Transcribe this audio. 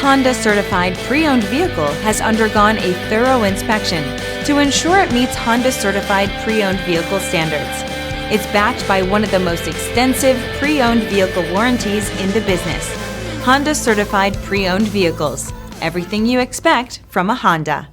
Honda Certified Pre-Owned vehicle has undergone a thorough inspection to ensure it meets Honda Certified Pre-Owned vehicle standards. It's backed by one of the most extensive pre-owned vehicle warranties in the business. Honda Certified Pre-Owned vehicles. Everything you expect from a Honda.